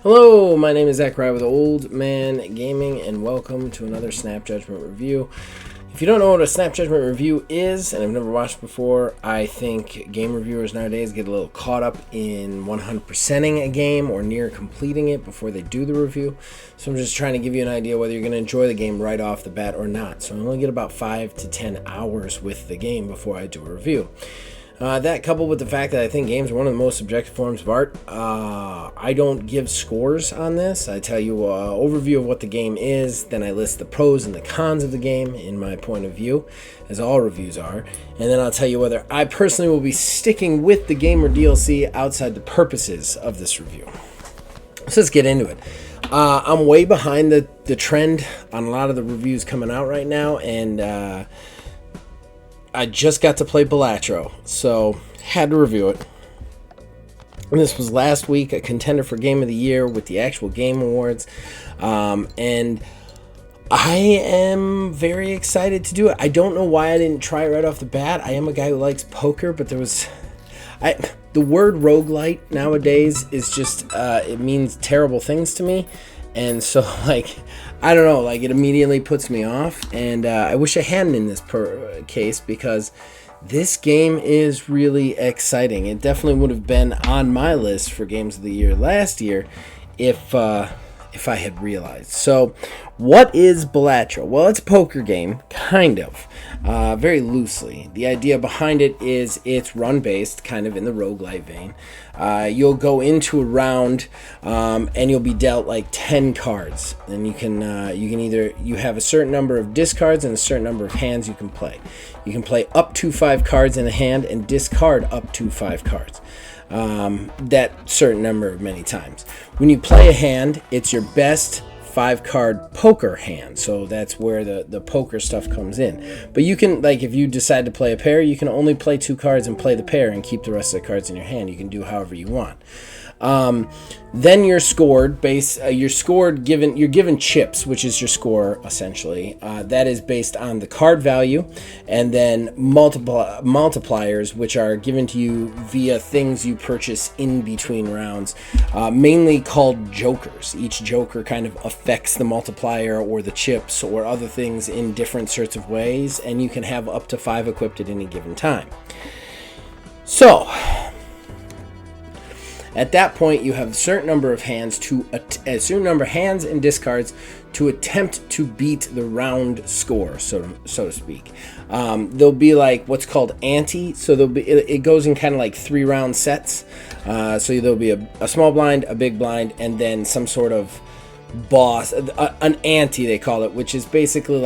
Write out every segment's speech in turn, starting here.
Hello, my name is Zach Rye with Old Man Gaming, and welcome to another Snap Judgment review. If you don't know what a Snap Judgment review is, and have never watched before, I think game reviewers nowadays get a little caught up in 100%ing a game or near completing it before they do the review. So I'm just trying to give you an idea whether you're going to enjoy the game right off the bat or not. So I only get about 5 to 10 hours with the game before I do a review. That coupled with the fact that I think games are one of the most subjective forms of art, I don't give scores on this. I tell you an overview of what the game is, then I list the pros and the cons of the game in my point of view, as all reviews are, and then I'll tell you whether I personally will be sticking with the game or DLC outside the purposes of this review. So let's get into it. I'm way behind the trend on a lot of the reviews coming out right now, and I just got to play Balatro, so had to review it. And this was last week, a contender for Game of the Year with the actual Game Awards. And I am very excited to do it. I don't know why I didn't try it right off the bat. I am a guy who likes poker, but the word roguelite nowadays is just, it means terrible things to me. And so, I don't know, it immediately puts me off. And I wish I hadn't in this case, because this game is really exciting. It definitely would have been on my list for Games of the Year last year if I had realized. So, what is Balatro? Well, it's a poker game, kind of, very loosely. The idea behind it is it's run-based, kind of in the roguelite vein. You'll go into a round, and you'll be dealt 10 cards. And you can you have a certain number of discards and a certain number of hands you can play. You can play up to 5 cards in a hand and discard up to 5 cards. That certain number of many times. When you play a hand, it's your best 5-card poker hand, so that's where the poker stuff comes in. But you can, if you decide to play a pair, you can only play 2 cards and play the pair and keep the rest of the cards in your hand. You can do however you want. Then you're scored you're given chips, which is your score essentially. That is based on the card value, and then multipliers, which are given to you via things you purchase in between rounds, mainly called jokers. Each joker kind of affects the multiplier or the chips or other things in different sorts of ways, and you can have up to 5 equipped at any given time. So at that point, you have a certain number of hands and discards to attempt to beat the round score, so to speak. There'll be what's called ante, so it goes in kind of 3-round sets. So there'll be a small blind, a big blind, and then some sort of boss, an ante they call it, which is basically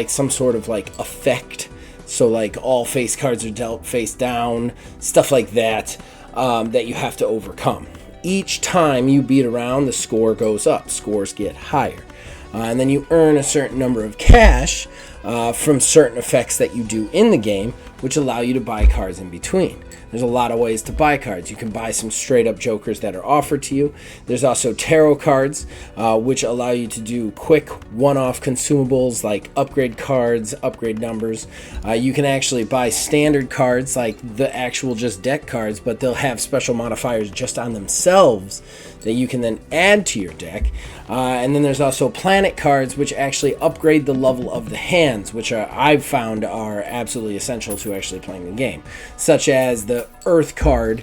some sort of effect. So all face cards are dealt face down, stuff like that. That you have to overcome. Each time you beat a round, the score goes up. Scores get higher. And then you earn a certain number of cash from certain effects that you do in the game, which allow you to buy cards in between. There's a lot of ways to buy cards. You can buy some straight up jokers that are offered to you. There's also tarot cards, which allow you to do quick one-off consumables like upgrade cards, upgrade numbers. You can actually buy standard cards like the actual just deck cards, but they'll have special modifiers just on themselves that you can then add to your deck. And then there's also planet cards, which actually upgrade the level of the hands, which I've found are absolutely essential to actually playing the game, such as the Earth card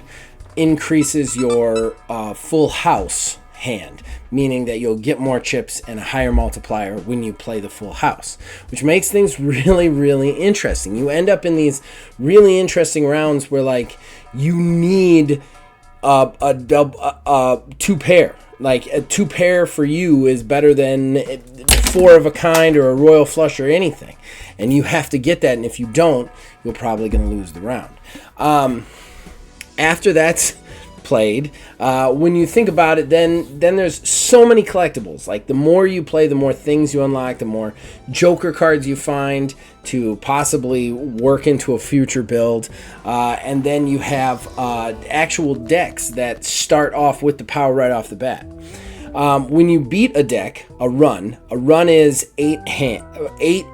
increases your full house hand, meaning that you'll get more chips and a higher multiplier when you play the full house, which makes things really, really interesting. You end up in these really interesting rounds where you need a 2 pair. A 2 pair for you is better than 4 of a kind or a royal flush or anything, and you have to get that, and if you don't, you're probably going to lose the round. After that's played, when you think about it, then there's so many collectibles. The more you play, the more things you unlock, the more joker cards you find to possibly work into a future build, and then you have actual decks that start off with the power right off the bat. When you beat a deck, a run is 8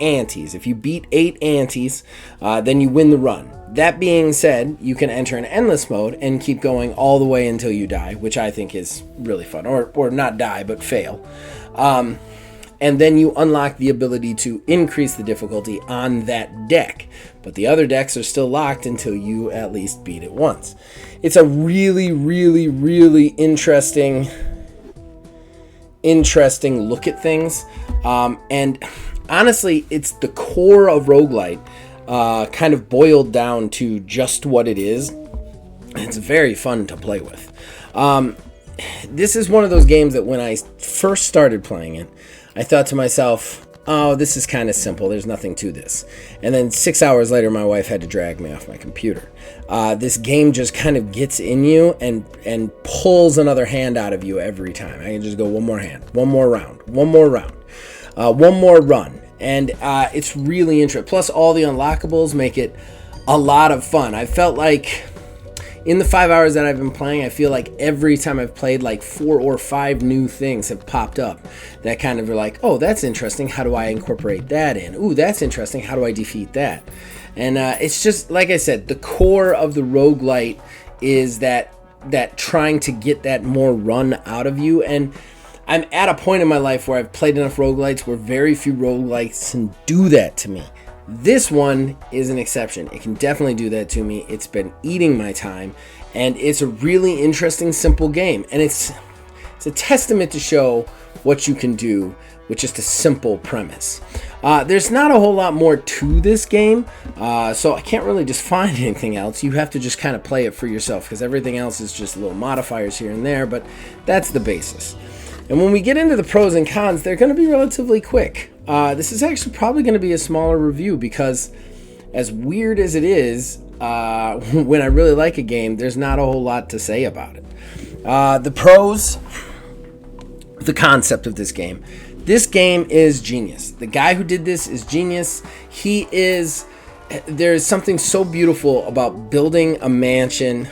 antes. If you beat 8 antes, then you win the run. That being said, you can enter an endless mode and keep going all the way until you die, which I think is really fun. Or not die, but fail. And then you unlock the ability to increase the difficulty on that deck. But the other decks are still locked until you at least beat it once. It's a really, really, really interesting look at things. And honestly, it's the core of roguelite, kind of boiled down to just what it is. It's very fun to play with. This is one of those games that when I first started playing it, I thought to myself, oh, this is kind of simple. There's nothing to this. And then 6 hours later, my wife had to drag me off my computer. This game just kind of gets in you and pulls another hand out of you every time. I can just go one more hand, one more round, one more round, one more run. And it's really interesting. Plus, all the unlockables make it a lot of fun. I felt like in the 5 hours that I've been playing, I feel like every time I've played, like 4 or 5 new things have popped up that kind of are like, oh, that's interesting. How do I incorporate that in? Ooh, that's interesting. How do I defeat that? And it's just, like I said, the core of the roguelite is that trying to get that more run out of you. And I'm at a point in my life where I've played enough roguelites where very few roguelites can do that to me. This one is an exception. It can definitely do that to me. It's been eating my time, and it's a really interesting, simple game. And it's a testament to show what you can do with just a simple premise. There's not a whole lot more to this game, so I can't really just find anything else. You have to just kind of play it for yourself, because everything else is just little modifiers here and there, but that's the basis. And when we get into the pros and cons, they're going to be relatively quick. This is actually probably going to be a smaller review because, as weird as it is, when I really like a game, there's not a whole lot to say about it. The pros, the concept of this game. This game is genius. The guy who did this is genius. There's something so beautiful about building a mansion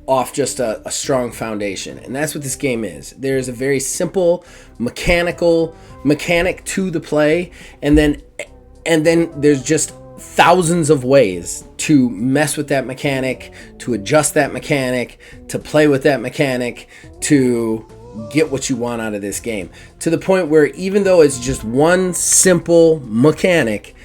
off just a strong foundation, and that's what this game is. There's a very simple mechanic to the play, and then there's just thousands of ways to mess with that mechanic, to adjust that mechanic, to play with that mechanic, to get what you want out of this game, to the point where even though it's just one simple mechanic,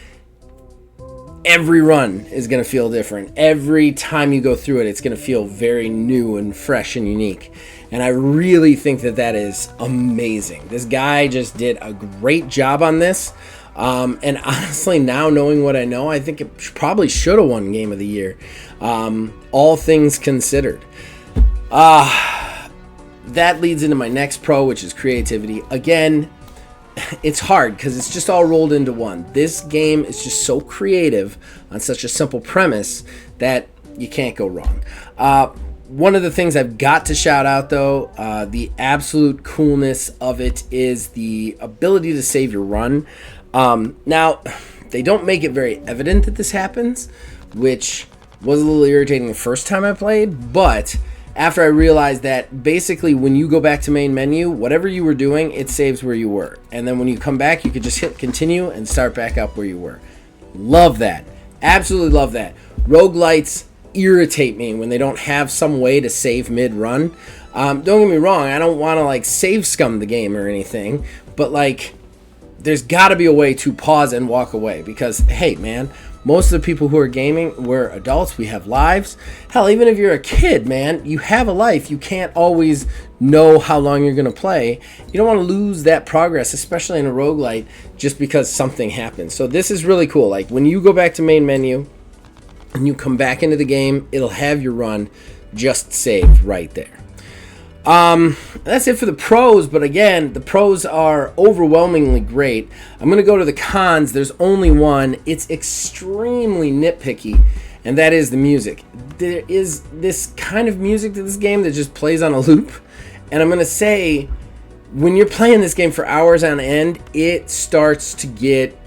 every run is going to feel different. Every time you go through it, it's going to feel very new and fresh and unique. And I really think that is amazing. This guy just did a great job on this. And honestly, now knowing what I know, I think it probably should have won Game of the Year. All things considered. That leads into my next pro, which is creativity. Again, it's hard because it's just all rolled into one. This game is just so creative on such a simple premise that you can't go wrong. One of the things I've got to shout out, though, the absolute coolness of it is the ability to save your run. Now, they don't make it very evident that this happens, which was a little irritating the first time I played, but after I realized that basically when you go back to main menu, whatever you were doing, it saves where you were. And then when you come back, you could just hit continue and start back up where you were. Love that. Absolutely love that. Roguelites irritate me when they don't have some way to save mid-run. Don't get me wrong, I don't want to like save scum the game or anything, but like there's got to be a way to pause and walk away because, hey man, most of the people who are gaming, we're adults, we have lives. Hell, even if you're a kid, man, you have a life. You can't always know how long you're going to play. You don't want to lose that progress, especially in a roguelite, just because something happens. So this is really cool. Like when you go back to main menu and you come back into the game, it'll have your run just saved right there. That's it for the pros, but again, the pros are overwhelmingly great. I'm going to go to the cons. There's only one. It's extremely nitpicky, and that is the music. There is this kind of music to this game that just plays on a loop, and I'm going to say, when you're playing this game for hours on end, it starts to get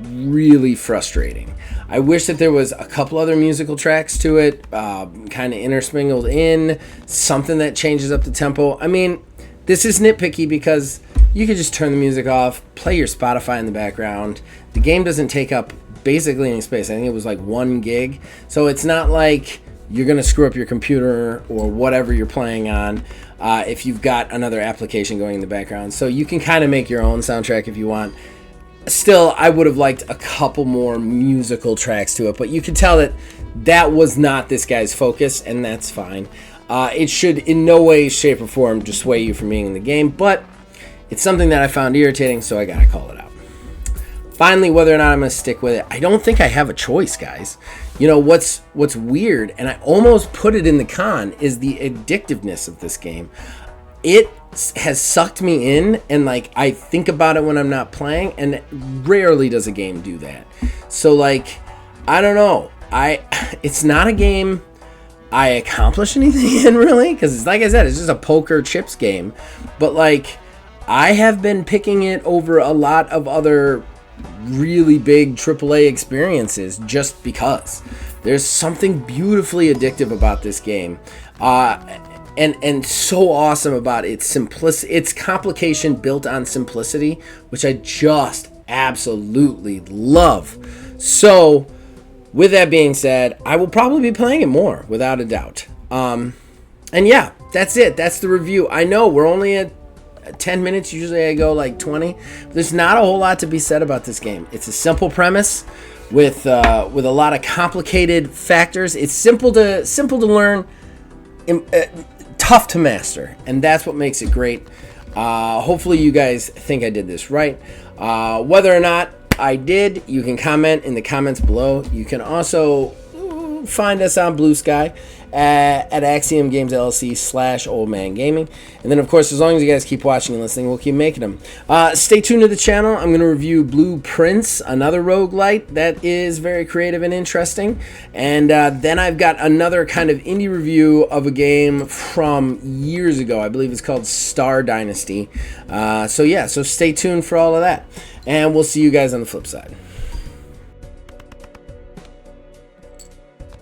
really frustrating. I wish that there was a couple other musical tracks to it, kind of intermingled in, something that changes up the tempo. I mean, this is nitpicky because you could just turn the music off, play your Spotify in the background. The game doesn't take up basically any space. I think it was like 1 gig. So it's not like you're going to screw up your computer or whatever you're playing on if you've got another application going in the background. So you can kind of make your own soundtrack if you want. Still, I would have liked a couple more musical tracks to it, but you can tell that that was not this guy's focus, and that's fine. It should in no way, shape, or form dissuade you from being in the game, but it's something that I found irritating, so I gotta call it out. Finally, whether or not I'm gonna stick with it, I don't think I have a choice, guys. You know, what's weird, and I almost put it in the con, is the addictiveness of this game. It has sucked me in, and like I think about it when I'm not playing, and rarely does a game do that. So like, I don't know. It's not a game I accomplish anything in, really, because it's like I said, it's just a poker chips game. But like, I have been picking it over a lot of other really big AAA experiences just because there's something beautifully addictive about this game, and so awesome about its simplicity, its complication built on simplicity, which I just absolutely love. So with that being said, I will probably be playing it more, without a doubt. And yeah, that's it. That's the review. I know we're only at 10 minutes. Usually I go like 20. But there's not a whole lot to be said about this game. It's a simple premise with a lot of complicated factors. It's simple to learn, tough to master, and that's what makes it great. Hopefully you guys think I did this right. Whether or not I did, you can comment in the comments below. You can also find us on Blue Sky at Axiom Games LLC /Old Man Gaming. And then, of course, as long as you guys keep watching and listening, we'll keep making them. Stay tuned to the channel. I'm going to review Blueprints, another roguelite that is very creative and interesting. And then I've got another kind of indie review of a game from years ago. I believe it's called Star Dynasty. So stay tuned for all of that. And we'll see you guys on the flip side.